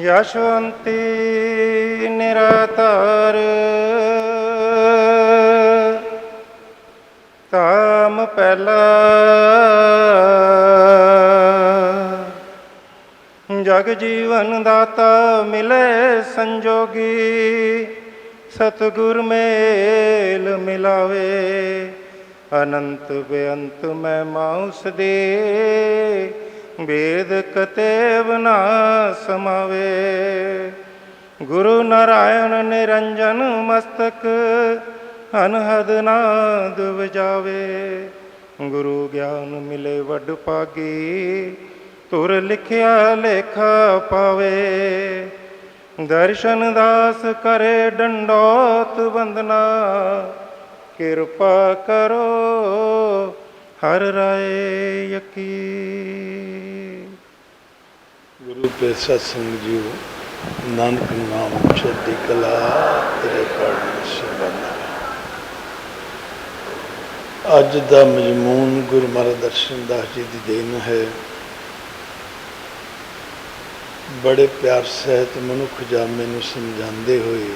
ਯਸ਼ਵੰਤੀ ਨਿਰਾਧਾਰ ਧਾਮ ਪਹਿਲਾ ਜਗ ਜੀਵਨ ਦਾਤਾ ਮਿਲੇ ਸੰਜੋਗੀ ਸਤਿਗੁਰ ਮੇਲ ਮਿਲਾਵੇ ਅਨੰਤ ਬੇਅੰਤ ਮੈਂ ਮਾਉਸ ਦੇ वेद कतेव ना समावे गुरु नारायण निरंजन मस्तक अनहद नाद बजावे गुरु ज्ञान मिले वड पागी तुर लिखिया लेखा पावे दर्शन दास करे डंडौत वंदना कृपा करो हर राय यकी। गुरु के सत्संग जीव नानक नाम चढ़ती कला तेरे पढ़ने से बना। अज का मजमून गुरु महाराज दर्शन दास जी की देन है। बड़े प्यार सहित मनुख जामे नूं समझाते हुए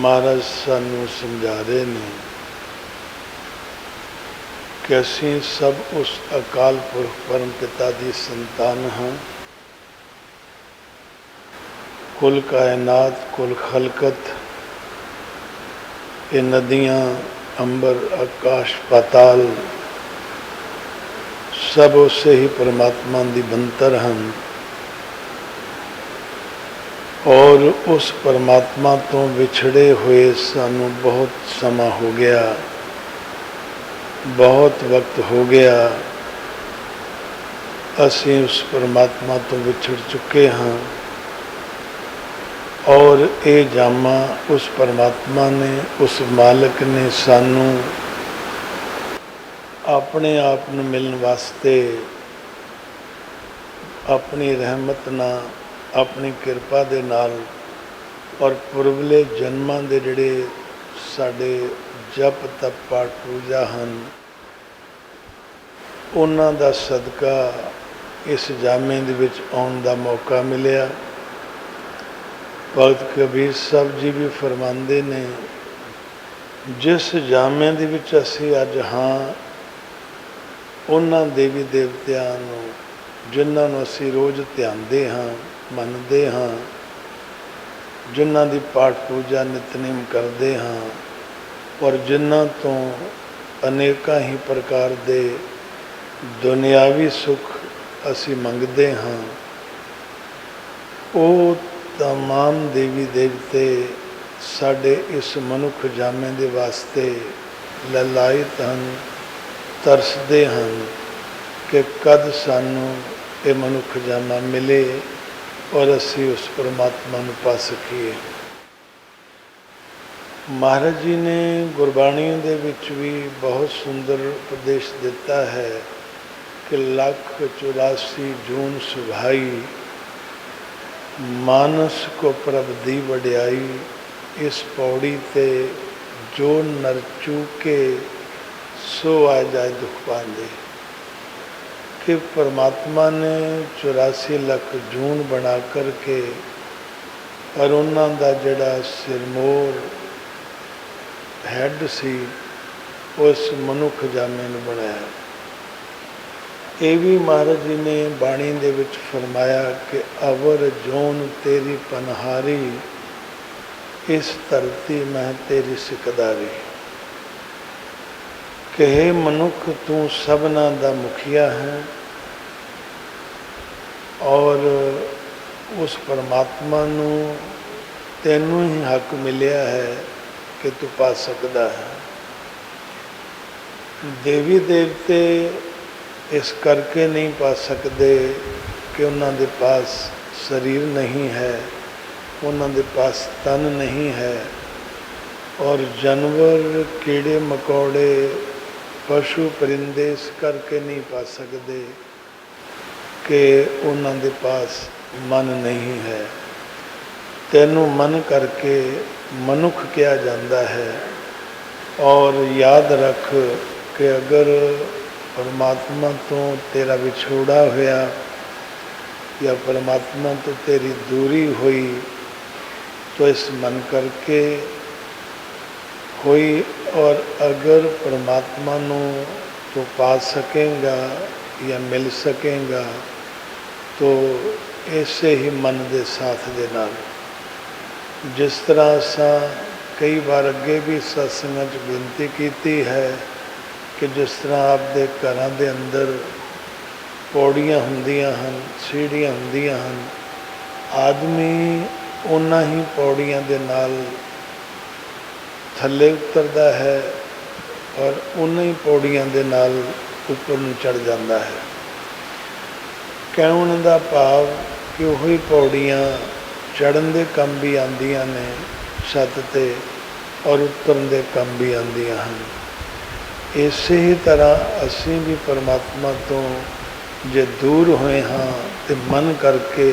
महाराज सानू समझा रहे हैं कि असी सब उस अकाल पुरख परम पिता की संतान हाँ। कुल कायनात कुल खलकत ये नदियाँ अंबर आकाश पाताल सब उसे ही परमात्मा की बनतर हैं और उस परमात्मा तो विछड़े हुए सानू बहुत समा हो गया, बहुत वक्त हो गया। असी उस परमात्मा तो विछड़ चुके हाँ और ये जामा उस परमात्मा ने उस मालिक ने सानू अपने आप ਨੂੰ मिलने वास्ते अपनी रहमत ना अपनी कृपा दे नाल और पुरबले जन्मां दे जिहड़े साडे जप तप पाठ पूजा हैं उन्हां दा सदका इस जामे दे विच आउण दा मौका मिलिया। भगत कबीर साहब जी भी फरमांदे ने जिस जामे दे विच असीं अज हाँ उन्हां देवी देवतियां नूं जिन्हां नूं असीं रोज़ ध्यानदे हाँ मनदे हाँ जिन्हां दी पाठ पूजा नितनेम करदे हाँ और जिन्हां तो अनेका ही प्रकार दे दुनियावी सुख असी मंगते हाँ वो तमाम देवी देवते साडे इस मनुख जामे दे वास्ते ललायत हैं तरसते हैं कि कद सानू ये मनुख जामा मिले और असी उस परमात्मा नूं पा सकीए। महाराज जी ने गुरबाणी दे विच भी बहुत सुंदर उपदेश दिता है कि 184 जून सुभाई मानस को प्रभ दी वड्याई इस पौड़ी ते जो नर चूके सो आ जाए दुख पांदे। कि परमात्मा ने 84 लाख जून बना करके और उन्हां दा जिहड़ा सिरमोर हैड सी उस मनुख जामे नूं बनाया। ये भी महाराज जी ने बाणी दे विच फरमाया कि अवर जोन तेरी पनहारी इस धरती मैं तेरी सिकदारी। कि हे मनुख तू सबना दा मुखिया है और उस परमात्मा नूं तैनूं ही हक मिलिया है कि तू पा सकता है। देवी देवते इस करके नहीं पा सकते कि उन्हां दे पास शरीर नहीं है, उन्हां दे पास तन नहीं है और जानवर कीड़े मकोड़े पशु परिंदे इस करके नहीं पा सकते कि उन्हां दे पास मन नहीं है। तैनू मन करके मनुख किया जाता है और याद रख कि अगर परमात्मा तो तेरा विछोड़ा होया या परमात्मा तो तेरी दूरी हुई, तो इस मन करके हुई। और अगर परमात्मा नू तो पा सकेगा या मिल सकेगा तो ऐसे ही मन के साथ दे नाल। जिस तरह असा कई बार अगे भी सत्संगां च बेनती की है कि जिस तरह आपके घरां दे अंदर पौड़ियां हुंदियां हन, सीढ़ियां हुंदियां हन, आदमी उन्ना ही पौड़ियां दे नाल थल्ले उतरदा है और उन्ना ही पौड़ियां दे नाल उपर नूं चढ़ जाता है। कहण दा भाव कि वही पौड़ियां चढ़न दे कम भी आंदियां ने छत ते और उतरन दे कम भी आंदियां हन। इसे ही तरह असीं भी परमात्मा तो जे दूर होए हाँ तो मन करके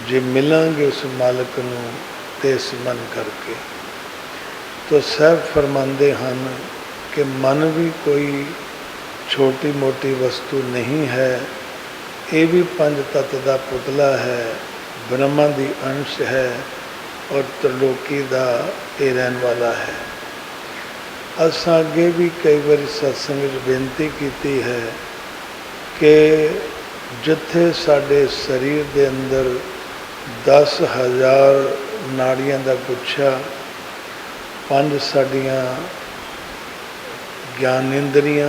जे मिलांगे उस मालिक नूं ते इस मन करके। तो साहब फरमाते हैं कि मन भी कोई छोटी मोटी वस्तु नहीं है, ये भी पंज तत्व का पुतला है, ब्रह्मा की अंश है और त्रिलोकी का ये रहने वाला है। असां अगे भी कई बार सत्संग बेनती की है कि जिथे साडे शरीर के अंदर 10,000 नाड़ियां का गुच्छा, 5 साडियां ज्ञानेंद्रियां,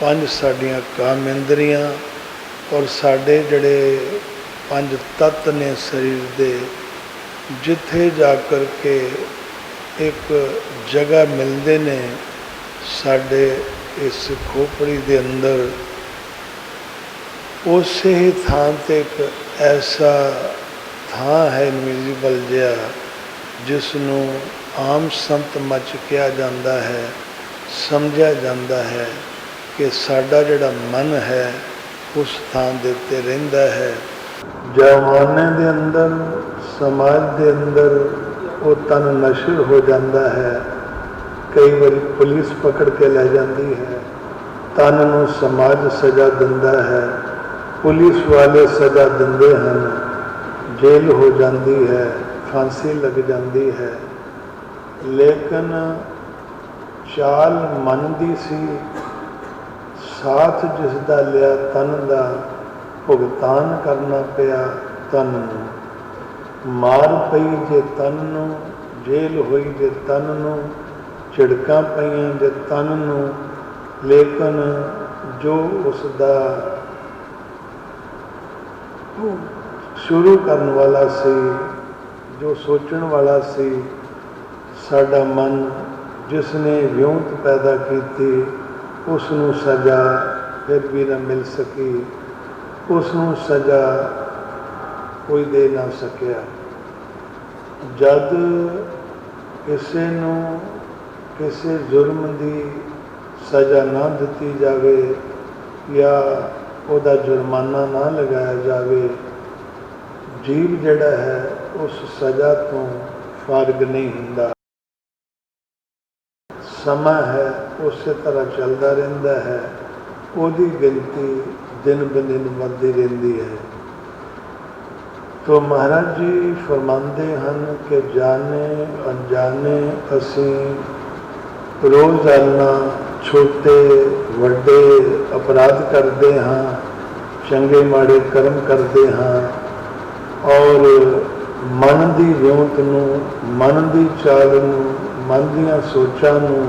5 साडियां कामेंद्रियां और साडे जड़े 5 तत्त ने शरीर दे, जिथे जाकर के एक जगह मिलते ने साडे इस खोपड़ी दे अंदर, उस ही थां ते एक ऐसा थां है इनविजिबल जिहा जिसनों आम संत मच किया जाता है, समझा जाता है कि साडा जिहड़ा मन है उस थां दे उत्ते रहिंदा है। जवाने दे अंदर, समाज दे अंदर वो तन नशर हो जाता है। कई बार पुलिस पकड़ के ले जाती है, तन नूं समाज सजा दिंदा है, पुलिस वाले सजा दिंदे हैं, जेल हो जाती है, फांसी लग जाती है। लेकिन चाल मन दी सी, साथ जिसदा लिया तन दा, भुगतान करना पिया तन नूं। मार पई जे तन नूं, जेल हुई जे तन नूं, झिड़कां पईयां जे तन नूं, लेकिन जो उसदा शुरू करने वाला सी, जो सोचण वाला सी, साडा मन जिसने विਉਂਤ पैदा की, उसनूं सजा फिर भी ना मिल सकी, उसनूं सजा कोई दे ना सकिया। जद किसी नूं किसी जुर्म की सजा ना दी जाए या उहदा जुर्माना ना लगाया जाए, जीव जिहड़ा है उस सजा तो फारग नहीं हुंदा। समा है उस तरह चलता रहता है, उसकी गिनती दिन ब दिन बढ़ती रहती है। तो महाराज जी फरमाते हैं कि जाने अनजाने असी रोज़ाना छोटे वड्डे अपराध करते हाँ, चंगे माड़े कर्म करते हाँ और मन की विਉਂਤ नूं, मन की चाल नूं, मन दीयां सोचां नूं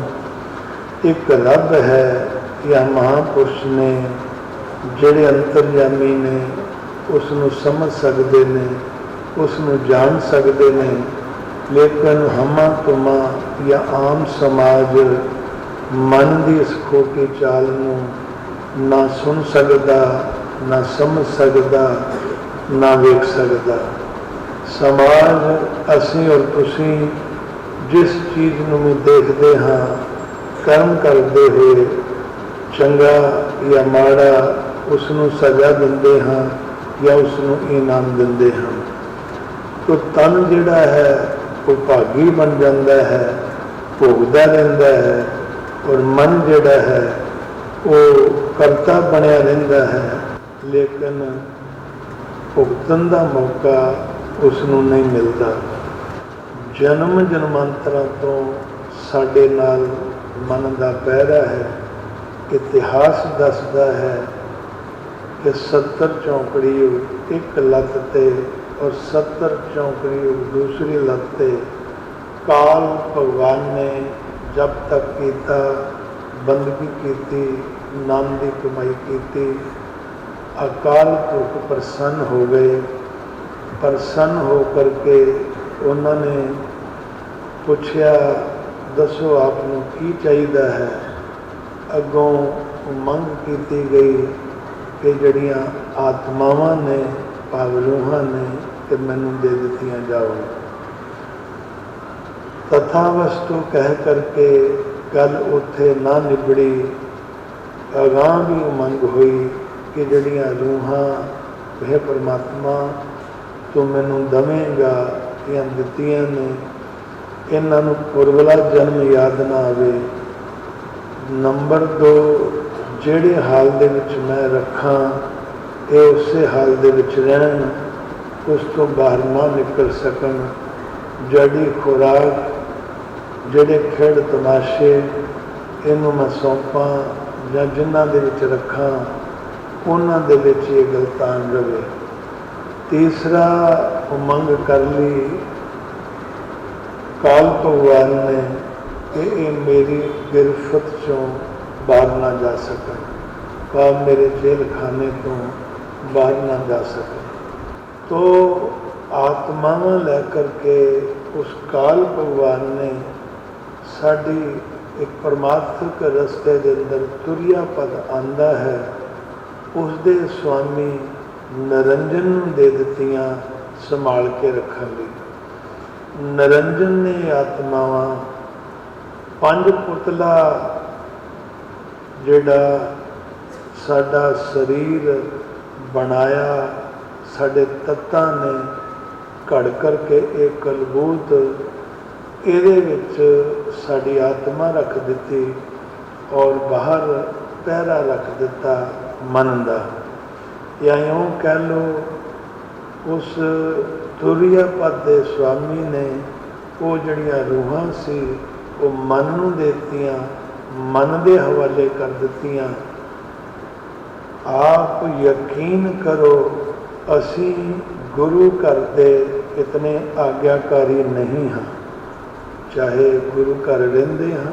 एक रब है या महापुरुष ने जिहड़े अंतरयामी ने उसनूं समझ सकते ने, उसनूं जान सकते ने। लेकिन हमा तुमा या आम समाज मन की इस खोटी चाल नूं ना सुन सकता, ना समझ सकता, ना वेख सकता। समाज असीं और तुसीं जिस चीज़ नूं भी देखते हाँ, कर्म करते हुए चंगा या माड़ा उसनूं सजा दिंदे हाँ या उसनूं इनाम दिंदे हाँ। तो तन जिहड़ा है वो भागी बन जाता है, भोगदा रहिंदा है, और मन जिहड़ा है वो करता बनिया रहिंदा है। लेकिन ਭੁਗਤਣ ਦਾ ਮੌਕਾ ਉਸ ਨੂੰ ਨਹੀਂ ਮਿਲਦਾ। ਜਨਮ ਜਨਮਾਂਤਰਾਂ ਤੋਂ ਸਾਡੇ ਨਾਲ ਮਨ ਦਾ ਪਹਿਰਾ ਹੈ। ਇਤਿਹਾਸ ਦੱਸਦਾ ਹੈ ਕਿ 70 ਚੌਂਕੜੀ ਇੱਕ ਲੱਤ ਤੇ ਔਰ 70 ਚੌਂਕੜੀ ਦੂਸਰੀ ਲੱਤ ਤੇ ਕਾਲ ਭਗਵਾਨ ਨੇ ਜਪ ਤਪ ਕੀਤਾ, ਬੰਦਗੀ ਕੀਤੀ, ਨਾਮ ਦੀ ਕਮਾਈ ਕੀਤੀ। ਅਕਾਲ ਪੁਰਖ ਪ੍ਰਸੰਨ ਹੋ ਗਏ। ਪ੍ਰਸੰਨ ਹੋ ਕਰਕੇ ਉਹਨਾਂ ਨੇ ਪੁੱਛਿਆ, ਦੱਸੋ ਆਪ ਨੂੰ ਕੀ ਚਾਹੀਦਾ ਹੈ। ਅੱਗੋਂ ਮੰਗ ਕੀਤੀ ਗਈ ਕਿ ਜਿਹੜੀਆਂ ਆਤਮਾਵਾਂ ਨੇ, ਭਾਵ ਰੂਹਾਂ ਨੇ, ਕਿ ਮੈਨੂੰ ਦੇ ਦਿੱਤੀਆਂ ਜਾਓ। ਤਥਾਵਸਤੂ ਕਹਿ ਕਰਕੇ ਗੱਲ ਉੱਥੇ ਨਾ ਨਿਬੜੀ। ਅਗਾਂਹ ਵੀ ਮੰਗ ਹੋਈ ਕਿ ਜਿਹੜੀਆਂ ਰੂਹਾਂ ਹੈ ਪਰਮਾਤਮਾ ਤੂੰ ਮੈਨੂੰ ਦਵੇਂਗਾ, ਇਹ ਦਿੱਤੀਆਂ ਨੇ, ਇਹਨਾਂ ਨੂੰ ਪੁਰਵਲਾ ਜਨਮ ਯਾਦ ਨਾ ਆਵੇ। ਨੰਬਰ 2, ਜਿਹੜੇ ਹਾਲ ਦੇ ਵਿੱਚ ਮੈਂ ਰੱਖਾਂ ਇਹ ਉਸੇ ਹਾਲ ਦੇ ਵਿੱਚ ਰਹਿਣ, ਉਸ ਤੋਂ ਬਾਹਰ ਨਾ ਨਿਕਲ ਸਕਣ। ਜੜੀ ਖੁਰਾਕ, ਜਿਹੜੇ ਖੇਡ ਤਮਾਸ਼ੇ ਇਹਨੂੰ ਮੈਂ ਸੌਂਪਾਂ ਜਾਂ ਜਿਨ੍ਹਾਂ ਦੇ ਵਿੱਚ ਰੱਖਾਂ ਉਹਨਾਂ ਦੇ ਵਿੱਚ ਇਹ ਗਲਤਾਨ ਰਵੇ। ਤੀਸਰਾ ਉਮੰਗ ਕਰ ਲਈ ਕਾਲ ਭਗਵਾਨ ਨੇ ਕਿ ਇਹ ਮੇਰੀ ਗਿਰਫਤ ਚੋਂ ਬਾਹਰ ਨਾ ਜਾ ਸਕਣ, ਭਾਵ ਮੇਰੇ ਜੇਲ੍ਹ ਖਾਨੇ ਤੋਂ ਬਾਹਰ ਨਾ ਜਾ ਸਕਣ। ਤੋ ਆਤਮਾਵਾਂ ਲੈ ਕਰਕੇ ਉਸ ਕਾਲ ਭਗਵਾਨ ਨੇ ਸਾਡੀ ਇੱਕ ਪਰਮਾਤਮਕ ਰਸਤੇ ਦੇ ਅੰਦਰ ਤੁਰਿਆ ਪਦ ਆਂਦਾ ਹੈ। ਉਸ ਦੇ ਸੁਆਮੀ ਨਿਰੰਜਨ ਨੂੰ ਦੇ ਦਿੱਤੀਆਂ ਸੰਭਾਲ ਕੇ ਰੱਖਣ ਲਈ। ਨਿਰੰਜਨ ਨੇ ਆਤਮਾਵਾਂ 5 ਪੁਤਲਾ ਜਿਹੜਾ ਸਾਡਾ ਸਰੀਰ ਬਣਾਇਆ, ਸਾਡੇ ਤੱਤਾਂ ਨੇ ਘੜ ਕਰਕੇ ਇਹ ਕਲਬੂਤ ਇਹਦੇ ਵਿੱਚ ਸਾਡੀ ਆਤਮਾ ਰੱਖ ਦਿੱਤੀ ਔਰ ਬਾਹਰ ਪਹਿਰਾ ਰੱਖ ਦਿੱਤਾ ਮਨ ਦਾ। ਜਾਂ ਇਉਂ ਕਹਿ ਲਓ, ਉਸ ਤੁਰਿਆ ਪਦ ਦੇ ਸੁਆਮੀ ਨੇ ਉਹ ਜਿਹੜੀਆਂ ਰੂਹਾਂ ਸੀ ਉਹ ਮਨ ਨੂੰ ਦੇ ਦਿੱਤੀਆਂ, ਮਨ ਦੇ ਹਵਾਲੇ ਕਰ ਦਿੱਤੀਆਂ। ਆਪ ਯਕੀਨ ਕਰੋ, ਅਸੀਂ ਗੁਰੂ ਘਰ ਦੇ ਇਤਨੇ ਆਗਿਆਕਾਰੀ ਨਹੀਂ ਹਾਂ। ਚਾਹੇ ਗੁਰੂ ਘਰ ਰਹਿੰਦੇ ਹਾਂ,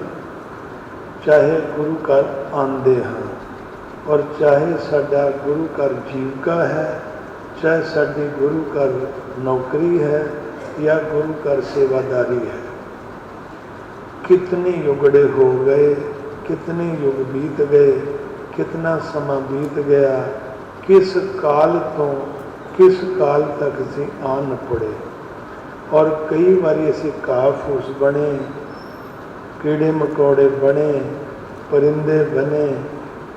ਚਾਹੇ ਗੁਰੂ ਘਰ ਆਉਂਦੇ ਹਾਂ, ਔਰ ਚਾਹੇ ਸਾਡਾ ਗੁਰੂ ਘਰ ਜੀਵਕਾ ਹੈ, ਚਾਹੇ ਸਾਡੀ ਗੁਰੂ ਘਰ ਨੌਕਰੀ ਹੈ ਜਾਂ ਗੁਰੂ ਘਰ ਸੇਵਾਦਾਰੀ ਹੈ। कितने युगड़े हो गए, कितने युग बीत गए, कितना समा बीत गया, किस काल तो किस काल तक असी आ न पड़े। और कई बारी असी घाह फूस बने, कीड़े मकोड़े बने, परिंदे बने,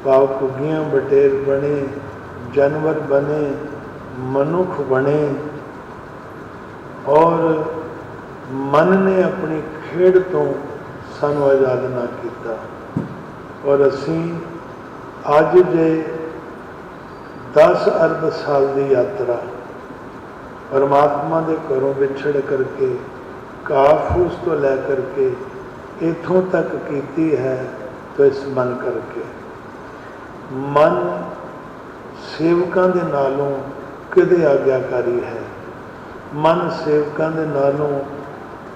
भाव घुग्गियां बटेर बने, जानवर बने, मनुख बने। और मन ने अपनी खेड़ तो सानू आज़ाद ना किया। और असी अज जे 10 अरब साल की यात्रा परमात्मा के घरों विछड़ करके काफूस तो लै करके इथों तक की है, तो इस मन करके मन सेवकां दे नालों किते आग्याकारी है। मन सेवकां दे नालों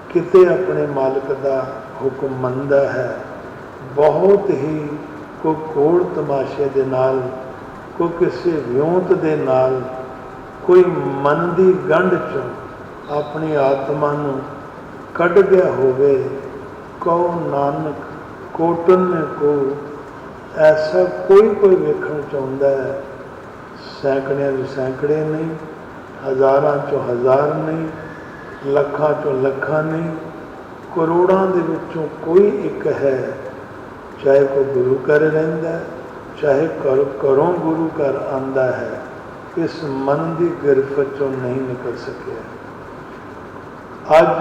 किते अपने मालिक का हुक्म मनदा है। बहुत ही कोई कोड़ तमाशे दे नाल, कोई किसी विਉਂਤ दे नाल, कोई मन की गंढ चों अपनी आत्मा नूं कढ़ गया होवे। कहो नानक कोटन को ऐसा कोई वेखण चाहुंदा है। सैकड़ियां चों सैकड़े नहीं, हज़ारां चों हज़ार नहीं, ਲੱਖਾਂ ਚੋਂ ਲੱਖਾਂ ਨਹੀਂ, ਕਰੋੜਾਂ ਦੇ ਵਿੱਚੋਂ ਕੋਈ ਇੱਕ ਹੈ। ਚਾਹੇ ਕੋਈ ਗੁਰੂ ਘਰ ਰਹਿੰਦਾ, ਚਾਹੇ ਘਰੋਂ ਗੁਰੂ ਘਰ ਆਉਂਦਾ ਹੈ, ਇਸ ਮਨ ਦੀ ਗਿਰਫਤ ਚੋਂ ਨਹੀਂ ਨਿਕਲ ਸਕਿਆ। ਅੱਜ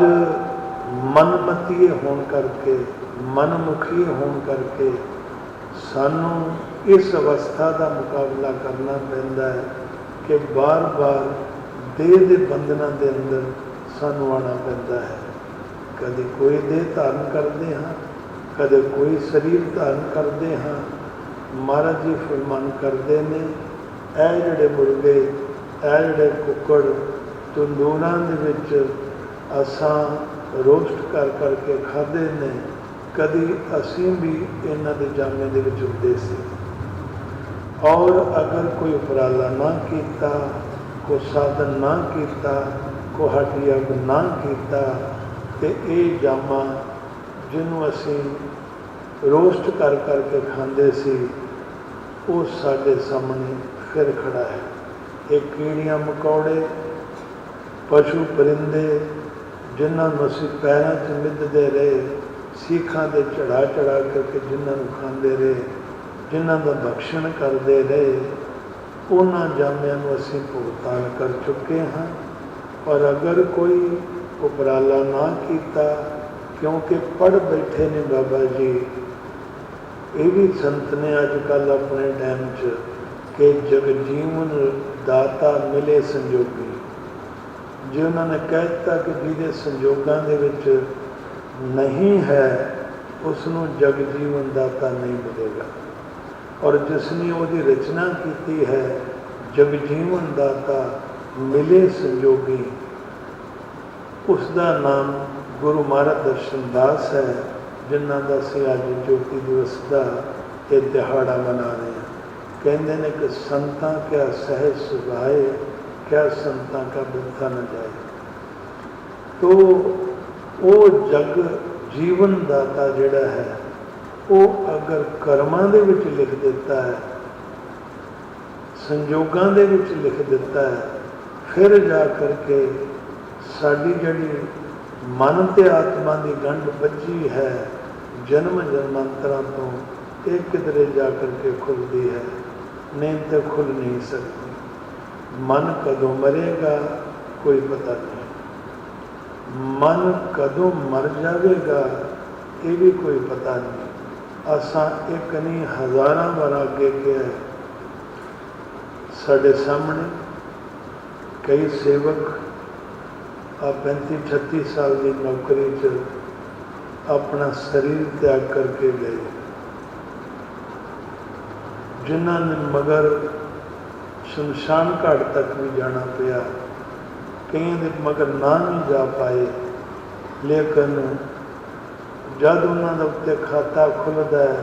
ਮਨਮਤੀਏ ਹੋਣ ਕਰਕੇ, ਮਨਮੁਖੀ ਹੋਣ ਕਰਕੇ ਸਾਨੂੰ ਇਸ ਅਵਸਥਾ ਦਾ ਮੁਕਾਬਲਾ ਕਰਨਾ ਪੈਂਦਾ ਹੈ कि बार बार देह के बंधनों के अंदर सानू आना पैंदा है। कदे कोई देह धारण करते हाँ, कदे कोई शरीर धारण करते हाँ। महाराज जी फरमान करते ने, ऐ जिहड़े मुर्गे, ऐ जिहड़े कुक्कड़ तंदूरां दे विच असां रोस्ट कर करके खाधे ने, कदी असीं भी इन्हां दे जामे दे विच हुंदे सी। और अगर कोई उपराला ना किया, कोई साधन ना किया, कोई हड्डी अग ना किया, तो ये जामा जिन्हों असी रोस्ट कर करके खाते सी, वो साडे सामने फिर खड़ा है। ये कीड़ियाँ मकौड़े, पशु परिंदे जिन्होंने असी पैरों च मिधते रहे, सीखां दे चढ़ा चढ़ा करके जिन्होंने खाते रहे, जिन्हों का भक्षण करते रहे, उन्होंने जामिया असी भुगतान कर चुके हाँ। और अगर कोई उपराला ना किया, क्योंकि पढ़ बैठे ने बाबा जी, ये भी संत ने अजकल अपने टाइम च कि जगजीवन दाता मिले संजोगी, जो उन्होंने कहता कि जिहदे संजोगां दे विच नहीं है, उसनों जगजीवन दाता नहीं मिलेगा। और जिसने उसकी रचना की है, जगजीवन दाता मिले संजोगी, उसका नाम गुरु महाराज दर्शन दास है, जिन्हों का असीं अज ज्योति दिवस का ये दिहाड़ा मना रहे हैं। कहते हैं कि संतां क्या सहज सुभाए, क्या संतां का बिरथा न जाए। तो वो जग जीवन दाता जिहड़ा है, वो अगर कर्मां दे विच लिख देता है, संजोगां दे विच लिख देता है, फिर जा करके साडी जिहड़ी मन ते आत्मा की गंढ बची है जन्म जन्मांतरां तो, ये किधरे जा करके खुलती है, नहीं तो खुल नहीं सकती। मन कदों मरेगा कोई पता नहीं, मन कदों मर जाएगा ये भी कोई पता नहीं। असां एक नहीं हज़ारां बार अगे गया है। साढ़े सामने कई सेवक 35-36 साल की नौकरी च अपना शरीर त्याग करके गए, जिन्होंने मगर शमशान घाट तक भी जाना पिया, कई दे मगर ना नहीं जा पाए। लेकिन जब उन्होंने उत्ते खाता खुलता है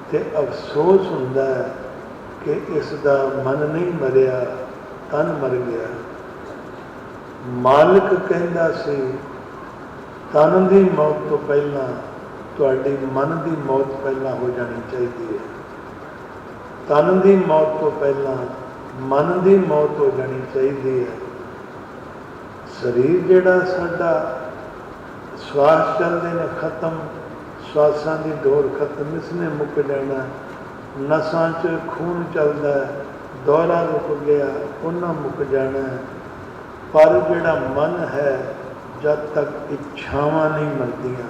तो अफसोस होता है कि इसका मन नहीं मरिया, तन मर गया। मालिक कहता सी, तन की मौत तो पहला तुहाडी मन की मौत पहला हो जानी चाहिए है। तन की मौत तो पहला मन की मौत हो जानी चाहिए है। शरीर जिहड़ा साडा श्वास चलते हैं खत्म, श्वासां की डोर खत्म, इसने मुक जाना। नसां च खून चलता है, दौरा रुक गया, उन्हें मुक जाना है। पर जिहड़ा मन है, जब तक इच्छावां नहीं मरदियां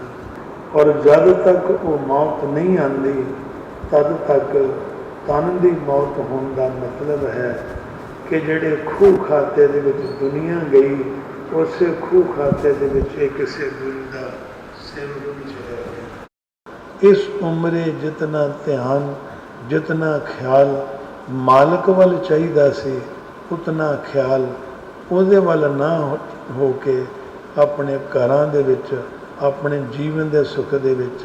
और जब तक वो मौत नहीं आती, तद तक तन की मौत होने का मतलब है कि जिहड़े खूह खाते दे विच दुनिया गई, उस खूह खाते दे विच किसी गुरु का सेवक भी चला गया। इस उम्रे जितना ध्यान, जितना ख्याल मालिक वाल चाहिदा सी, उतना ख्याल ਉਹਦੇ ਵੱਲ ना हो के अपने घरां दे विच, अपने जीवन के सुख दे विच,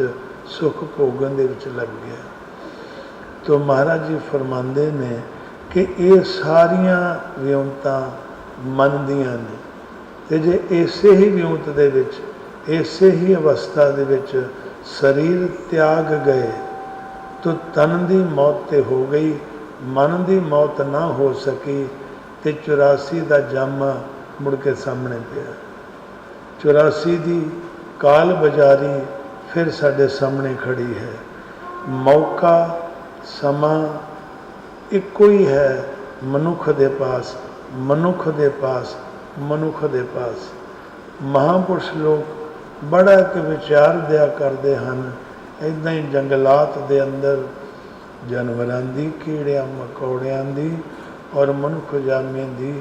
सुख भोगन दे विच लग गया। तो महाराज जी फरमाते ने कि ये सारियां विਉਂਤਾਂ मन दियां ने, ते जे इसे ही विਉਂਤ दे विच, इसे ही अवस्था दे विच शरीर त्याग गए तो तन की मौत तो हो गई, मन की मौत ना हो सकी, तो 84 का जामा मुड़ के सामने पिया। 84 की काल बाजारी फिर साढ़े सामने खड़ी है। मौका समा एको ही है मनुख दे पास, मनुख दे पास, मनुख दे पास। महापुरुष लोग बड़ा एक विचार दिया करते हैं, इदा ही जंगलात दे अंदर जानवरां दी, कीड़ियां मकौड़ियां दी और मनुख जामे दी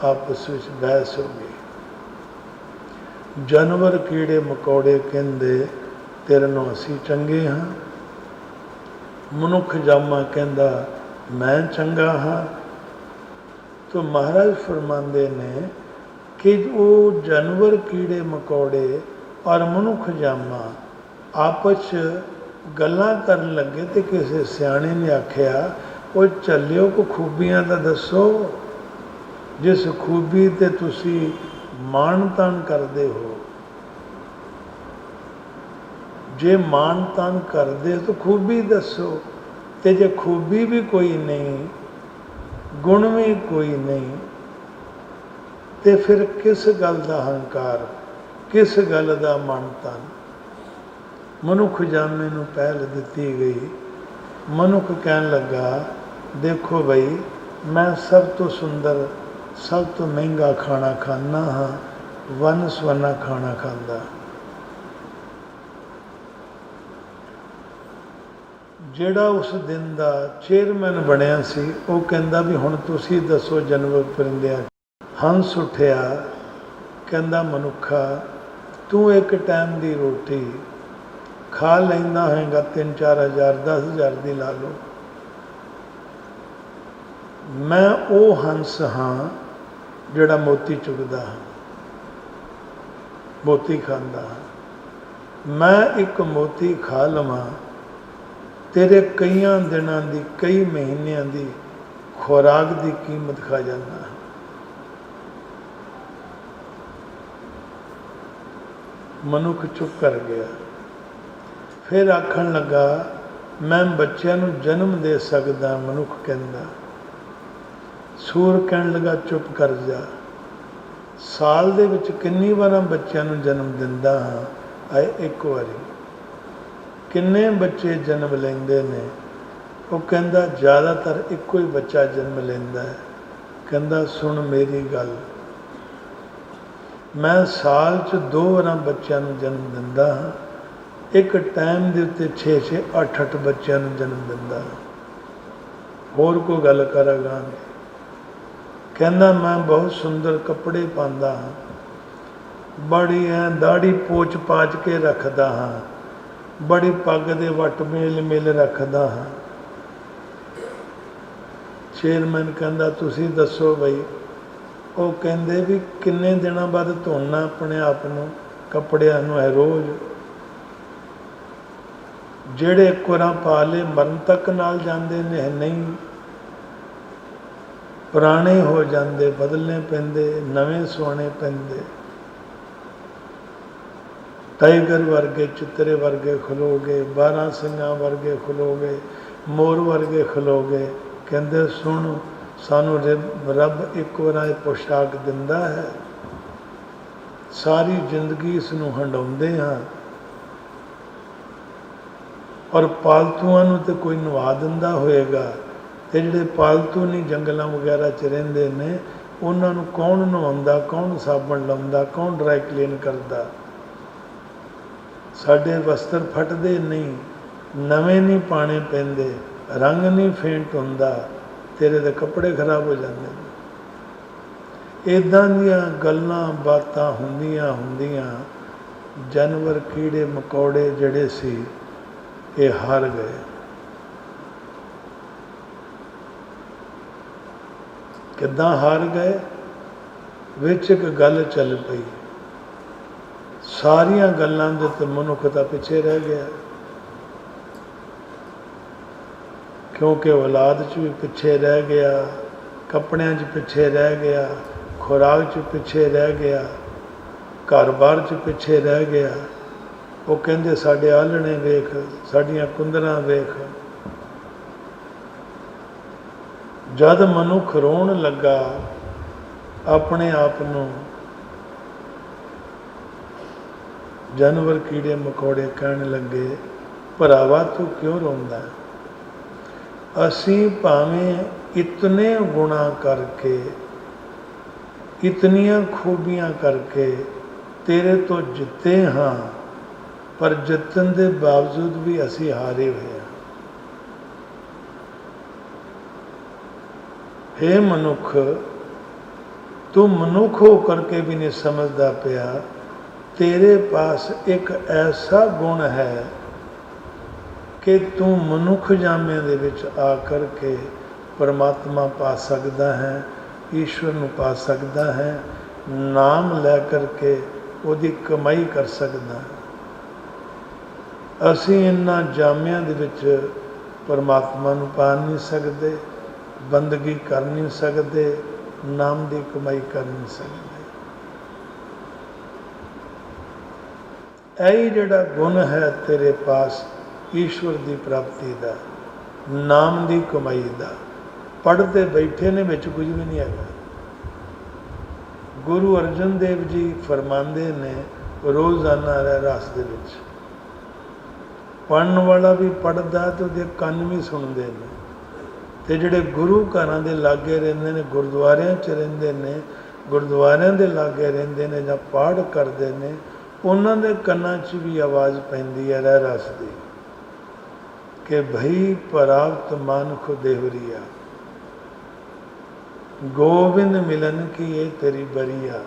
आपस विच बहस हो गई। जानवर कीड़े मकौड़े कहंदे तेरे नालों असीं चंगे हाँ, मनुख जामा कहंदा मैं चंगा हाँ। तो महाराज फरमांदे ने कि वो जानवर कीड़े मकौड़े और मनुख जामा आपस गल्लां करन लगे तो किसी सियाणे ने आख्या वो चलियो को खूबियां दा दसो, जिस खूबी ते तुसी माण ताण करदे हो। जे माण ताण करदे तो खूबी दसो, ते जे खूबी भी कोई नहीं, गुण भी कोई नहीं, ते फिर किस गल दा हंकार, किस गल दा माण ताण। मनुख जामे नूं पहल दिती गई। मनुख कहन लगा देखो बई मैं सब तो सुंदर सब तो महंगा खाना खाना हाँ, वन सवना खाना खांदा। ਜਿਹੜਾ उस दिन ਦਾ चेयरमैन ਬਣਿਆ ਸੀ ਉਹ ਕਹਿੰਦਾ ਵੀ ਹੁਣ ਤੁਸੀਂ ਦੱਸੋ ਜਾਨਵਰ ਪਰਿੰਦਿਆਂ। ਹੰਸ ਉੱਠਿਆ ਕਹਿੰਦਾ ਮਨੁੱਖਾ ਤੂੰ ਇੱਕ ਟਾਈਮ ਦੀ ਰੋਟੀ ਖਾ ਲੈਂਦਾ ਹੋਏਗਾ 3-4 ਹਜ਼ਾਰ 10 ਹਜ਼ਾਰ ਦੀ ਲਾ ਲਓ। ਮੈਂ ਉਹ ਹੰਸ ਹਾਂ ਜਿਹੜਾ ਮੋਤੀ ਚੁਗਦਾ ਹਾਂ, ਮੋਤੀ ਖਾਂਦਾ ਹਾਂ। ਮੈਂ ਇੱਕ ਮੋਤੀ ਖਾ ਲਵਾਂ तेरे कईयां दिनों की कई महीनों की खुराक की कीमत खा जाना। मनुख चुप कर गया। फिर आखन लगा मैं बच्चों को जन्म दे सकदा। मनुख कहंदा। सूर कहन लगा चुप कर जा, साल दे विच किन्नी बार बच्चों को जन्म दिंदा हाँ, आए एक बारी। किन्ने बच्चे जन्म लेंदे ने? वो कहंदा ज़्यादातर एको ही बच्चा जन्म लेंदा है। कहंदा सुन मेरी गल, मैं साल च 2 बार बच्चों को जन्म दिंदा हाँ, एक टाइम के उत्ते 6-6 8-8 बच्चों को जन्म दिंदा हाँ। होर कोई गल करांगा। कहंदा मैं बहुत सुंदर कपड़े पांदा हाँ, बड़ी दाढ़ी पोच पाच के रखदा हाँ, बड़ी पग दे वट मेल मेल रखदा हाँ। चेयरमैन कहंदा तुसी दसो बई। वो कहंदे भी किन्ने दिनों बाद धोना अपने आप नूं कपड़ियां नूं है रोज़। जेड़े एक बार पा ले मरण तक नाल जांदे ने, नहीं पुराने हो जांदे, बदलने पैंदे, नवें सुआने पैंदे। टाइगर वर्गे चित्तरे वर्गे खलोगे, 12 सिंगां वर्गे खलोगे, मोर वर्गे खलोगे। कहंदे सुन सानू रब एक बार पोशाक दिंदा है, सारी जिंदगी इसनूं हंडाउंदे हाँ, और पालतूआं नूं ते कोई नवा दिंदा होएगा, ते जिहड़े पालतू नहीं जंगलों वगैरह च रहिंदे ने उन्हां नूं कौन नवाउंदा, कौन साबण लाउंदा, कौन ड्राई क्लीन करदा। साडे वस्त्र फटदे नहीं, नवें नहीं पाने पैंदे, रंग नहीं फेंट हुंदा, तेरे दे कपड़े खराब हो जाते। इदां दियां गल्लां बातां हुंदियां हुंदियां जानवर कीड़े मकौड़े जड़े सी ये हार गए। किदां हार गए? विच एक गल चल पई, सारिया गल्लां दे ते मनुख तां पिछे रह गया, क्योंकि औलाद च भी पिछे रह गया, कपड़ियां च पिछे रह गया, खुराक च पिछे रह गया, घर बार च पिछे रह गया। वो कहंदे साडे आलणे वेख, साडियां कुंदरां वेख। जद मनुख रोण लगा अपने आप नूं, जानवर कीड़े मकौड़े कहन लगे भरावा तू क्यों रोंदा? असी भावें इतने गुणा करके, इतनियां खूबियां करके तेरे तो जिते हाँ, पर जितन के बावजूद भी असी हारे हुए हैं। हे मनुख, तू मनुख हो करके भी नहीं समझदा पिया, तेरे पास एक ऐसा गुण है कि तू मनुख जामे दे विच आ करके परमात्मा पा सकदा है, ईश्वर नूं पा सकदा है, नाम लै करके ਉਹਦੀ कमाई कर सकदा है। ਅਸੀਂ इन्हां जामियां दे विच परमात्मा नूं पा नहीं सकते, बंदगी कर नहीं सकते, नाम की कमाई कर नहीं सकते। यही जिहड़ा गुण है तेरे पास ईश्वर की प्राप्ति का, नाम की कमाई का, पढ़ते बैठे ने विच कुछ भी नहीं है। गुरु अर्जन देव जी फरमाते ने रोज़ाना रहरास दे विच पढ़न वाला भी पढ़ता तो उसके कान भी सुनते हैं, तो जोड़े गुरु घर के लागे रहिंदे ने, गुरुद्वारियां च रहिंदे ने, गुरुद्वारियां दे लागे रहिंदे ने जां पाठ करते हैं, उन्हां दे कन्नां च भी आवाज़ पैंदी है रहरास दी कि भई प्राप्त मानख देवरिया, गोविंद मिलन की ये तेरी बरिया,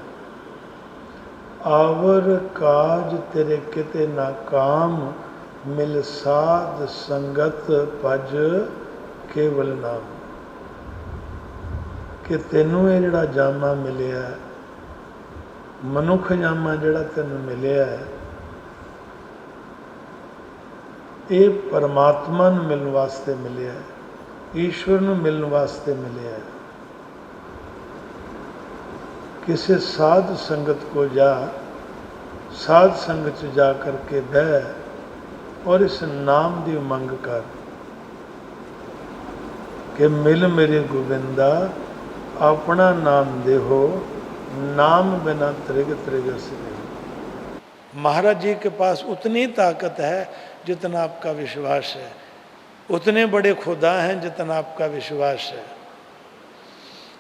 आवर काज तेरे किते ना काम, मिल साध संगत पज केवल नाम। कि तेनों ये जिहड़ा जामा मिलिया, मनुख जामा जिहड़ा तैनूं मिलिया है, ये परमात्मा नूं मिलण वास्ते मिलिया है, ईश्वर नूं मिलण वास्ते मिलिया है। किसी साध संगत को जा, साध संगत च जा करके बह और इस नाम की उमंग कर कि मिल मेरे गोविंदा अपना नाम देहो, नाम बिना त्रिग त्रिग से नहीं। महाराज जी के पास उतनी ताकत है जितना आपका विश्वास है, उतने बड़े खुदा हैं जितना आपका विश्वास है।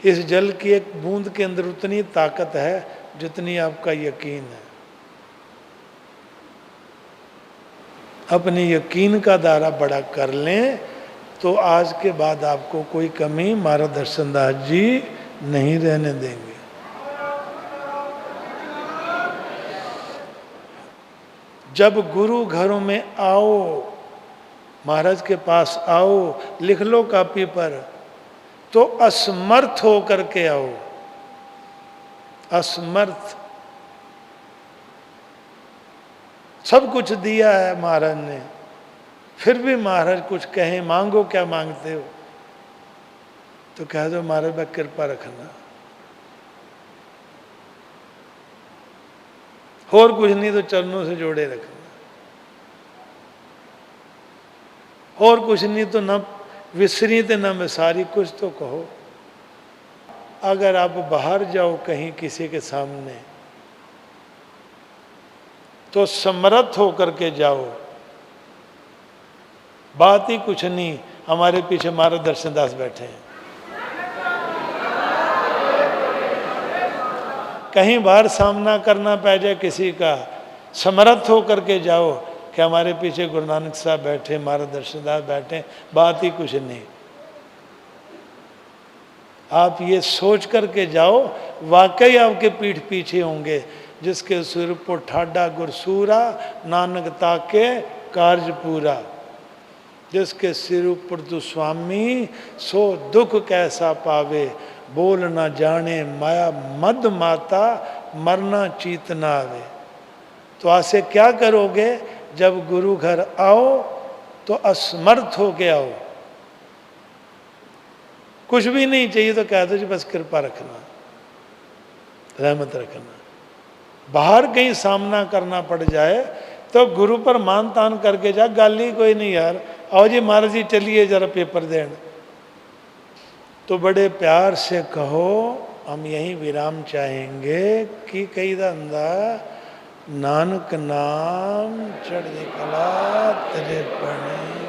इस जल की एक बूंद के अंदर उतनी ताकत है जितनी आपका यकीन है। अपने यकीन का दायरा बड़ा कर लें तो आज के बाद आपको कोई कमी महाराज दर्शन दास जी नहीं रहने देंगे। जब गुरु घरों में आओ, महाराज के पास आओ, लिख लो कॉपी पर, तो असमर्थ हो करके आओ। असमर्थ, सब कुछ दिया है महाराज ने, फिर भी महाराज कुछ कहें मांगो, क्या मांगते हो, तो कह दो महाराज मैं कृपा रखना, और कुछ नहीं तो चरणों से जोड़े रखना, और कुछ नहीं तो न विसरी तो न विसारी, कुछ तो कहो। अगर आप बाहर जाओ कहीं किसी के सामने तो समर्थ होकर के जाओ, बात ही कुछ नहीं। हमारे पीछे महाराज दर्शन दास बैठे हैं, कहीं बाहर सामना करना पड़ जाए किसी का, समर्थ होकर के जाओ कि हमारे पीछे गुरु नानक साहब बैठे, महाराज दर्शन दास बैठे, बात ही कुछ नहीं। आप ये सोच करके जाओ वाकई आपके पीठ पीछे होंगे, जिसके सिर पर ठाडा गुरसूरा, नानक ताके कार्य पूरा। जिसके सिर ऊपर तू स्वामी, सो दुख कैसा पावे, बोल ना जाने माया मद माता, मरना चीत ना आवे। तो आज से क्या करोगे, जब गुरु घर आओ तो असमर्थ हो के आओ, कुछ भी नहीं चाहिए तो कह दो जी बस कृपा रखना, रहमत रखना। बाहर कहीं सामना करना पड़ जाए तो गुरु पर मान तान करके जा, गल ही कोई नहीं यार, आओ जी महाराज जी चलिए जरा पेपर देन, तो बड़े प्यार से कहो हम यहीं विराम चाहेंगे कि कई दंदा नानक नाम चढ़ी कला तेरे पढ़े।